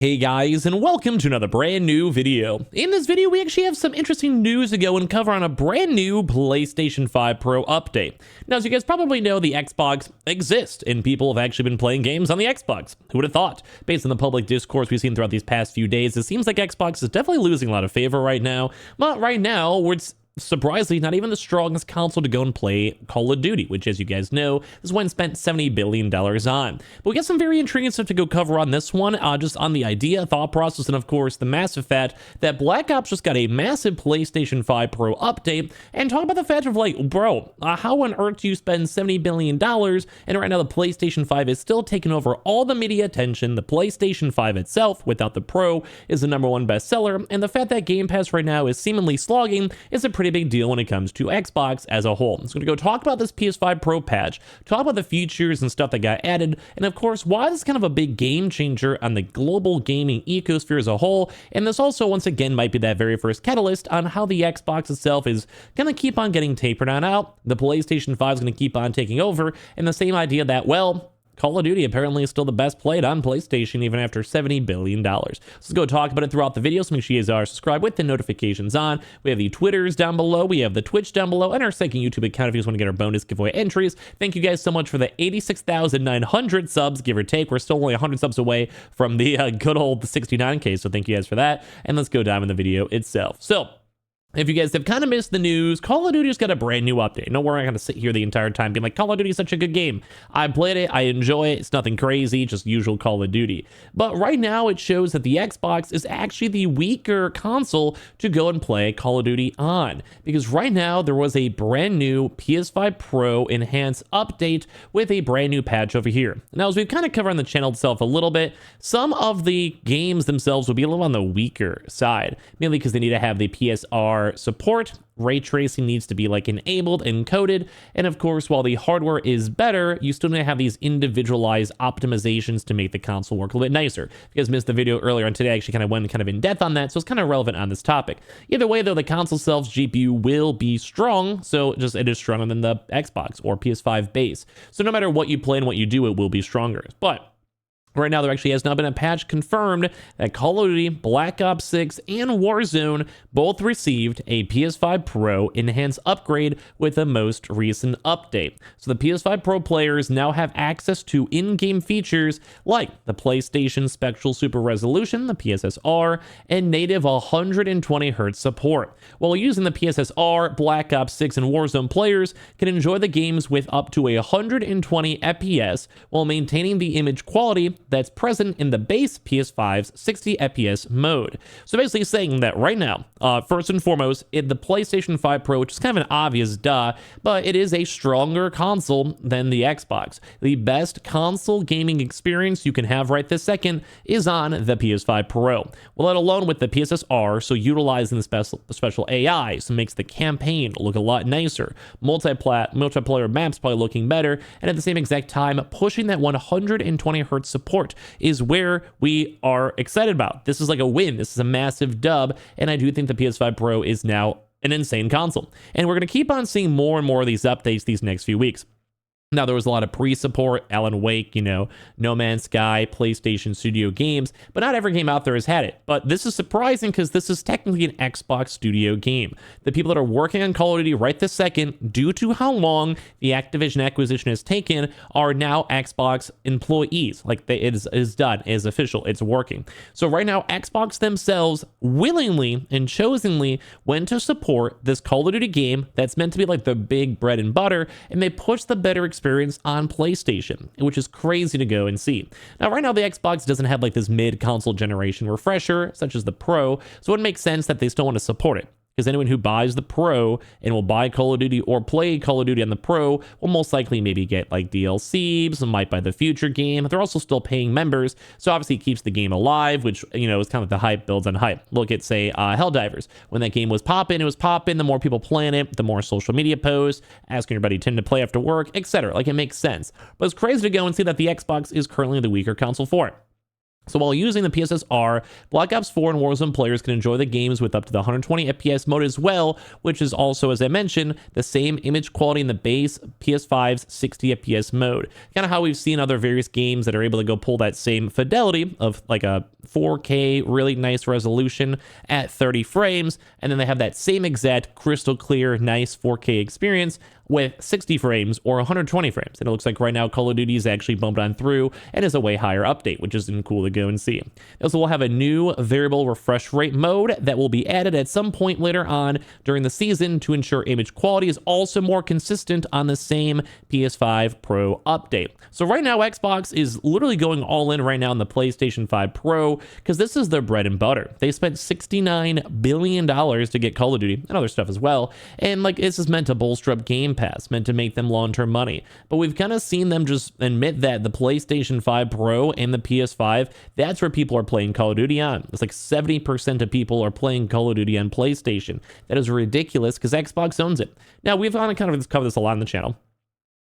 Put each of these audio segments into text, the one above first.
Hey guys, and welcome to another brand new video. In this video, we actually have some interesting news to go and cover on a brand new PlayStation 5 Pro update. Now, as you guys probably know, the Xbox exists, and people have actually been playing games on the Xbox. Who would have thought? Based on the public discourse we've seen throughout these past few days, it seems like Xbox is definitely losing a lot of favor right now. But right now, it's surprisingly not even the strongest console to go and play Call of Duty, which, as you guys know, is one spent $70 billion on. But we got some very intriguing stuff to go cover on this one, just on the idea, thought process, and of course the massive fact that Black Ops just got a massive PlayStation 5 Pro update, and talk about the fact of like, bro, how on earth do you spend $70 billion, and right now the PlayStation 5 is still taking over all the media attention. The PlayStation 5 itself, without the Pro, is the #1 bestseller, and the fact that Game Pass right now is seemingly slogging is a pretty big deal when it comes to Xbox as a whole. So I'm going to go talk about this PS5 Pro patch, talk about the features and stuff that got added, and of course why this is kind of a big game changer on the global gaming ecosphere as a whole. And this also once again might be that very first catalyst on how the Xbox itself is going to keep on getting tapered on out. The PlayStation 5 is going to keep on taking over, and the same idea that, well, Call of Duty apparently is still the best played on PlayStation even after $70 billion. So let's go talk about it throughout the video, so make sure you guys are subscribed with the notifications on. We have the Twitters down below, we have the Twitch down below, and our second YouTube account if you just want to get our bonus giveaway entries. Thank you guys so much for the 86,900 subs, give or take. We're still only 100 subs away from the good old 69K, so thank you guys for that. And let's go dive in the video itself. So, if you guys have kind of missed the news, Call of Duty just got a brand new update. No, we're not going to sit here the entire time being like, Call of Duty is such a good game. I played it, I enjoy it, it's nothing crazy, just usual Call of Duty. But right now it shows that the Xbox is actually the weaker console to go and play Call of Duty on. Because right now there was a brand new PS5 Pro enhanced update with a brand new patch over here. Now, as we've kind of covered on the channel itself a little bit, some of the games themselves will be a little on the weaker side, mainly because they need to have the PSR support. Ray tracing needs to be like enabled and coded, and of course while the hardware is better, you still need to have these individualized optimizations to make the console work a little bit nicer. If you guys missed the video earlier on today, I actually kind of went kind of in depth on that, so it's kind of relevant on this topic. Either way though, the console itself's GPU will be strong, so just it is stronger than the Xbox or PS5 base. So no matter what you play and what you do, it will be stronger. But right now, there actually has now been a patch confirmed that Call of Duty, Black Ops 6, and Warzone both received a PS5 Pro enhanced upgrade with the most recent update. So the PS5 Pro players now have access to in-game features like the PlayStation Spectral Super Resolution, the PSSR, and native 120Hz support. While using the PSSR, Black Ops 6 and Warzone players can enjoy the games with up to 120 FPS while maintaining the image quality that's present in the base PS5's 60 FPS mode. So basically saying that right now, first and foremost, the PlayStation 5 Pro, which is kind of an obvious duh, but it is a stronger console than the Xbox. The best console gaming experience you can have right this second is on the PS5 Pro. Well, let alone with the PSSR, so utilizing the special AI, so makes the campaign look a lot nicer. Multiplayer maps probably looking better, and at the same exact time, pushing that 120Hz support is where we are excited about. This is like a win. This is a massive dub, and I do think the PS5 Pro is now an insane console. And we're going to keep on seeing more and more of these updates these next few weeks. Now, there was a lot of pre-support, Alan Wake, No Man's Sky, PlayStation Studio games, but not every game out there has had it. But this is surprising because this is technically an Xbox Studio game. The people that are working on Call of Duty right this second, due to how long the Activision acquisition has taken, are now Xbox employees. Like, it is done, it is official, it's working. So right now, Xbox themselves willingly and chosenly went to support this Call of Duty game that's meant to be like the big bread and butter, and they push the better experience on PlayStation, which is crazy to go and see. Now, right now, the Xbox doesn't have like this mid-console generation refresher, such as the Pro, so it makes sense that they still want to support it. Because anyone who buys the Pro and will buy Call of Duty or play Call of Duty on the Pro will most likely maybe get like DLC, some might buy the future game. They're also still paying members, so obviously it keeps the game alive, which, is kind of the hype builds on hype. Look at, say, Helldivers. When that game was popping, it was popping. The more people playing it, the more social media posts, asking everybody to play after work, etc. Like, it makes sense. But it's crazy to go and see that the Xbox is currently the weaker console for it. So while using the PSSR, Black Ops 4 and Warzone players can enjoy the games with up to the 120 FPS mode as well, which is also, as I mentioned, the same image quality in the base PS5's 60 FPS mode. Kind of how we've seen other various games that are able to go pull that same fidelity of like a 4K, really nice resolution at 30 frames, and then they have that same exact crystal clear, nice 4K experience with 60 frames or 120 frames. And it looks like right now Call of Duty is actually bumped on through and is a way higher update, which is cool to go and see. They also will have a new variable refresh rate mode that will be added at some point later on during the season to ensure image quality is also more consistent on the same PS5 Pro update. So right now Xbox is literally going all in right now on the PlayStation 5 Pro because this is their bread and butter. They spent $69 billion to get Call of Duty and other stuff as well. And like this is meant to bolster up Game Pass, meant to make them long-term money. But we've kind of seen them just admit that the PlayStation 5 Pro and the PS5, that's where people are playing Call of Duty on. It's like 70% of people are playing Call of Duty on PlayStation. That is ridiculous because Xbox owns it. Now, we've kind of covered this a lot on the channel.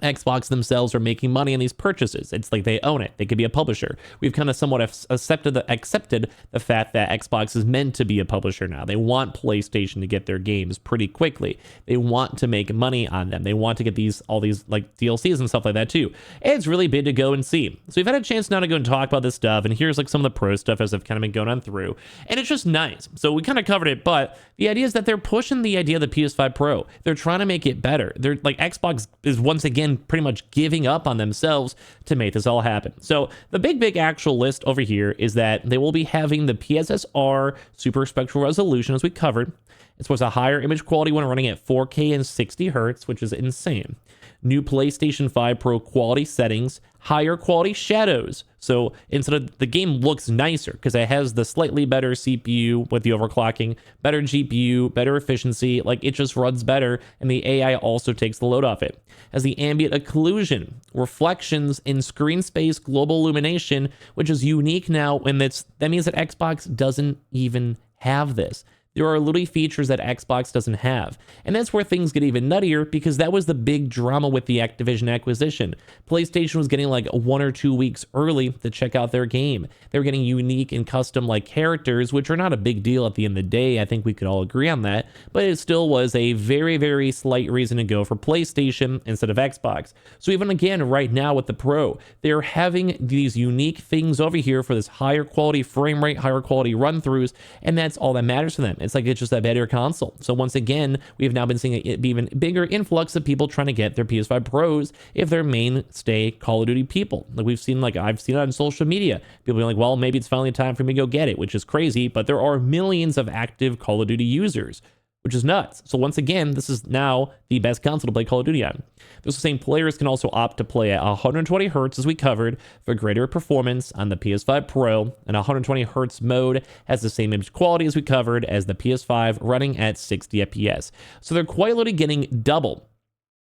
Xbox themselves are making money on these purchases. It's like they own it. They could be a publisher. We've kind of somewhat accepted the fact that Xbox is meant to be a publisher now. They want PlayStation to get their games pretty quickly. They want to make money on them. They want to get all these like DLCs and stuff like that too. And it's really big to go and see. So we've had a chance now to go and talk about this stuff. And here's like some of the pro stuff as I've kind of been going on through. And it's just nice. So we kind of covered it, but the idea is that they're pushing the idea of the PS5 Pro. They're trying to make it better. They're like Xbox is once again pretty much giving up on themselves to make this all happen. So the big actual list over here is that they will be having the PSSR super spectral resolution, as we covered. It's supposed to higher image quality when running at 4K and 60 hertz, which is insane. New PlayStation 5 Pro quality settings, higher quality shadows. So instead of the game looks nicer because it has the slightly better CPU with the overclocking, better GPU, better efficiency, like it just runs better, and the AI also takes the load off it. Has the ambient occlusion, reflections in screen space global illumination, which is unique now, and that means that Xbox doesn't even have this. There are literally features that Xbox doesn't have. And that's where things get even nuttier because that was the big drama with the Activision acquisition. PlayStation was getting like 1 or 2 weeks early to check out their game. They were getting unique and custom like characters, which are not a big deal at the end of the day. I think we could all agree on that. But it still was a very slight reason to go for PlayStation instead of Xbox. So even again, right now with the Pro, they're having these unique things over here for this higher quality frame rate, higher quality run-throughs, and that's all that matters to them. It's like it's just a better console. So once again, we have now been seeing an even bigger influx of people trying to get their PS5 Pros if they're mainstay Call of Duty people. Like we've seen, like I've seen it on social media. People being like, well, maybe it's finally time for me to go get it, which is crazy, but there are millions of active Call of Duty users, which is nuts. So once again, this is now the best console to play Call of Duty on. Those same players can also opt to play at 120 hertz, as we covered, for greater performance on the PS5 Pro, and 120 hertz mode has the same image quality as we covered as the PS5 running at 60 FPS. So they're quite literally getting double.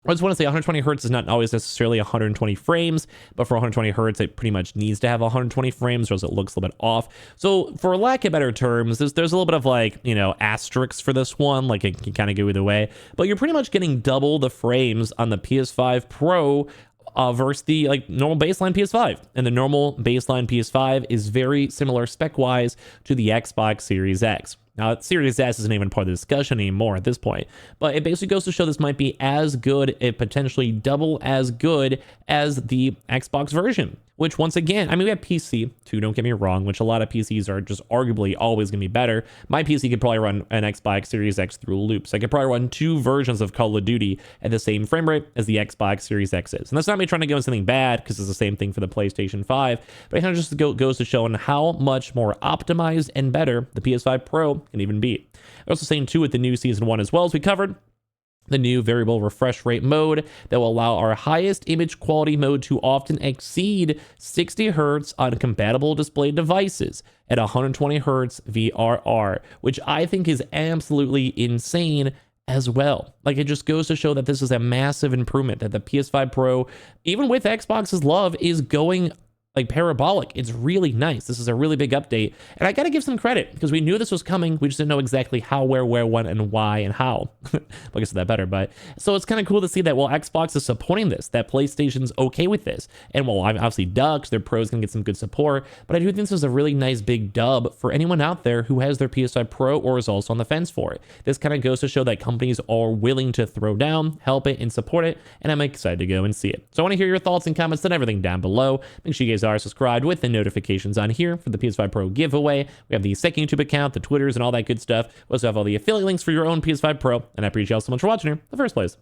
I just want to say 120 hertz is not always necessarily 120 frames, but for 120 hertz, it pretty much needs to have 120 frames or else it looks a little bit off. So for lack of better terms, there's a little bit of like, asterisks for this one, like it can kind of go either way, but you're pretty much getting double the frames on the PS5 Pro versus the normal baseline PS5. And the normal baseline PS5 is very similar spec-wise to the Xbox Series X. Now, Series S isn't even part of the discussion anymore at this point, but it basically goes to show this might be as good, if potentially double as good as the Xbox version, which once again, I mean, we have PC too, don't get me wrong, which a lot of PCs are just arguably always going to be better. My PC could probably run an Xbox Series X through loops. I could probably run 2 versions of Call of Duty at the same frame rate as the Xbox Series X is. And that's not me trying to go into something bad because it's the same thing for the PlayStation 5, but it kind of just goes to showing how much more optimized and better the PS5 Pro can even be. They're also saying too with the new Season 1 as well, as we covered, the new variable refresh rate mode that will allow our highest image quality mode to often exceed 60 hertz on compatible display devices at 120 hertz VRR, which I think is absolutely insane as well. Like, it just goes to show that this is a massive improvement, that the PS5 Pro, even with Xbox's love, is going like parabolic. It's really nice. This is a really big update, and I gotta give some credit because we knew this was coming. We just didn't know exactly how, where, when, and why, and how. I guess that better, but so it's kind of cool to see that, well, Xbox is supporting this, that PlayStation's okay with this, and well, obviously Dux, their pros can get some good support, but I do think this is a really nice big dub for anyone out there who has their PS5 Pro or is also on the fence for it. This kind of goes to show that companies are willing to throw down, help it, and support it, and I'm excited to go and see it. So I want to hear your thoughts and comments and everything down below. Make sure you guys are subscribed with the notifications on here for the PS5 Pro giveaway. We have the second YouTube account, the Twitters, and all that good stuff. We also have all the affiliate links for your own PS5 Pro, and I appreciate y'all so much for watching here in the first place.